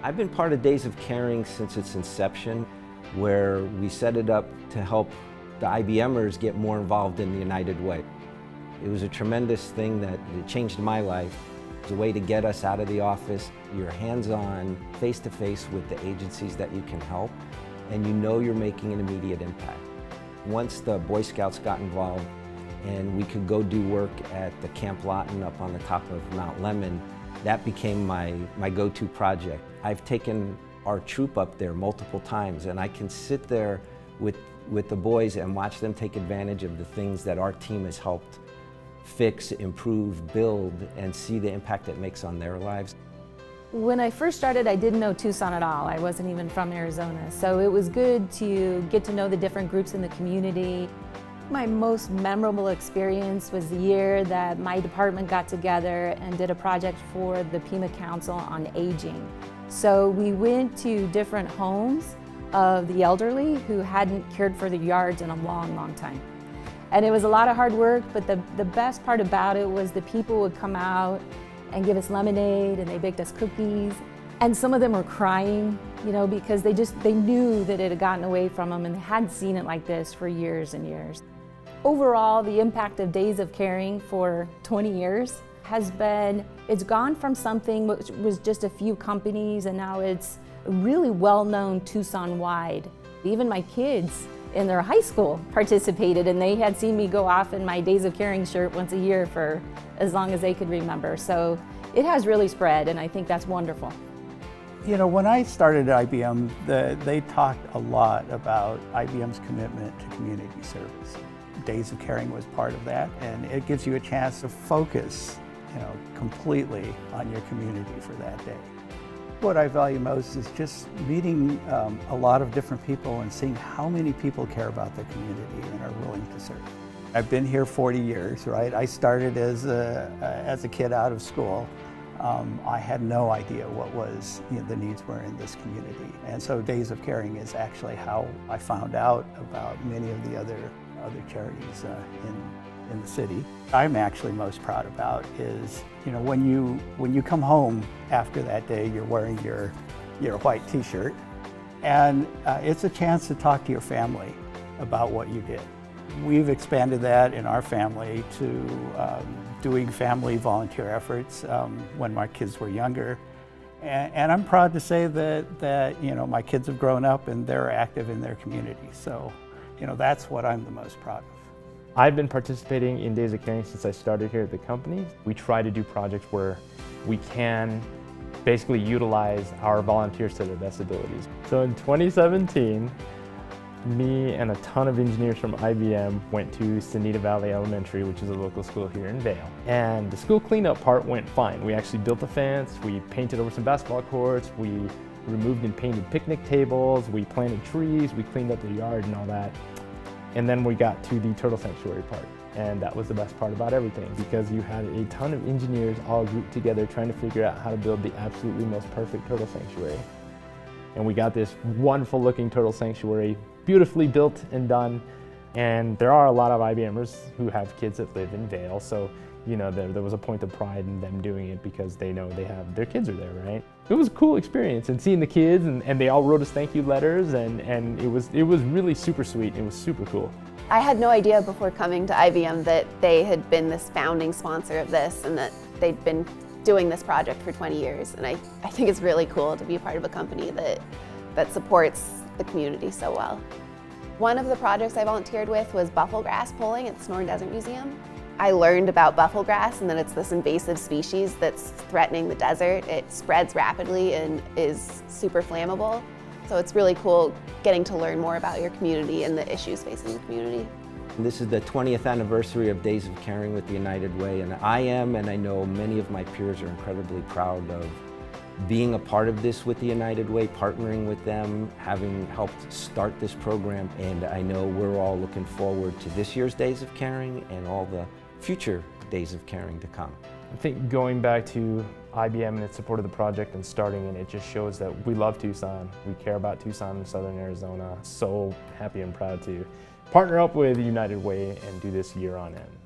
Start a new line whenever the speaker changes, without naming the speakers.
I've been part of Days of Caring since its inception, where we set it up to help the IBMers get more involved in the United Way. It was a tremendous thing that it changed my life. It was a way to get us out of the office. You're hands-on, face-to-face with the agencies that you can help, and you know you're making an immediate impact. Once the Boy Scouts got involved and we could go do work at the Camp Lawton up on the top of Mount Lemmon, that became my go-to project. I've taken our troop up there multiple times, and I can sit there with the boys and watch them take advantage of the things that our team has helped fix, improve, build, and see the impact it makes on their lives.
When I first started, I didn't know Tucson at all. I wasn't even from Arizona, so it was good to get to know the different groups in the community. My most memorable experience was the year that my department got together and did a project for the Pima Council on Aging. So we went to different homes of the elderly who hadn't cared for their yards in a long, long time. And it was a lot of hard work, but the best part about it was the people would come out and give us lemonade, and they baked us cookies. And some of them were crying, because they knew that it had gotten away from them and they hadn't seen it like this for years and years. Overall, the impact of Days of Caring for 20 years has been, it's gone from something which was just a few companies, and now it's really well-known Tucson-wide. Even my kids in their high school participated, and they had seen me go off in my Days of Caring shirt once a year for as long as they could remember. So it has really spread, and I think that's wonderful.
When I started at IBM, they talked a lot about IBM's commitment to community service. Days of Caring was part of that, and it gives you a chance to focus, completely on your community for that day. What I value most is just meeting a lot of different people and seeing how many people care about their community and are willing to serve. I've been here 40 years, right? I started as a kid out of school. I had no idea what the needs were in this community. And so Days of Caring is actually how I found out about many of the other charities in the city. I'm actually most proud about is, when you come home after that day, you're wearing your white t-shirt, and it's a chance to talk to your family about what you did. We've expanded that in our family to doing family volunteer efforts when my kids were younger. And I'm proud to say that my kids have grown up and they're active in their community. So, that's what I'm the most proud of.
I've been participating in Days of Caring since I started here at the company. We try to do projects where we can basically utilize our volunteers to their best abilities. So in 2017, me and a ton of engineers from IBM went to Sonita Valley Elementary, which is a local school here in Vail. And the school cleanup part went fine. We actually built a fence, we painted over some basketball courts, we removed and painted picnic tables, we planted trees, we cleaned up the yard and all that. And then we got to the turtle sanctuary part. And that was the best part about everything, because you had a ton of engineers all grouped together trying to figure out how to build the absolutely most perfect turtle sanctuary. And we got this wonderful looking turtle sanctuary, beautifully built and done. And there are a lot of IBMers who have kids that live in Vail, so there was a point of pride in them doing it because they know their kids are there, right? It was a cool experience, and seeing the kids, and they all wrote us thank you letters, and it was really super sweet. It was super cool.
I had no idea before coming to IBM that they had been this founding sponsor of this and that they'd been doing this project for 20 years. And I think it's really cool to be a part of a company that supports the community so well. One of the projects I volunteered with was buffalo grass pulling at the Sonoran Desert Museum. I learned about buffalo grass and that it's this invasive species that's threatening the desert. It spreads rapidly and is super flammable. So it's really cool getting to learn more about your community and the issues facing the community.
This is the 20th anniversary of Days of Caring with the United Way, and I am, and I know many of my peers are incredibly proud of being a part of this with the United Way, partnering with them, having helped start this program. And I know we're all looking forward to this year's Days of Caring and all the future Days of Caring to come.
I think going back to IBM and its support of the project and starting it just shows that we love Tucson. We care about Tucson and Southern Arizona. So happy and proud to partner up with United Way and do this year on end.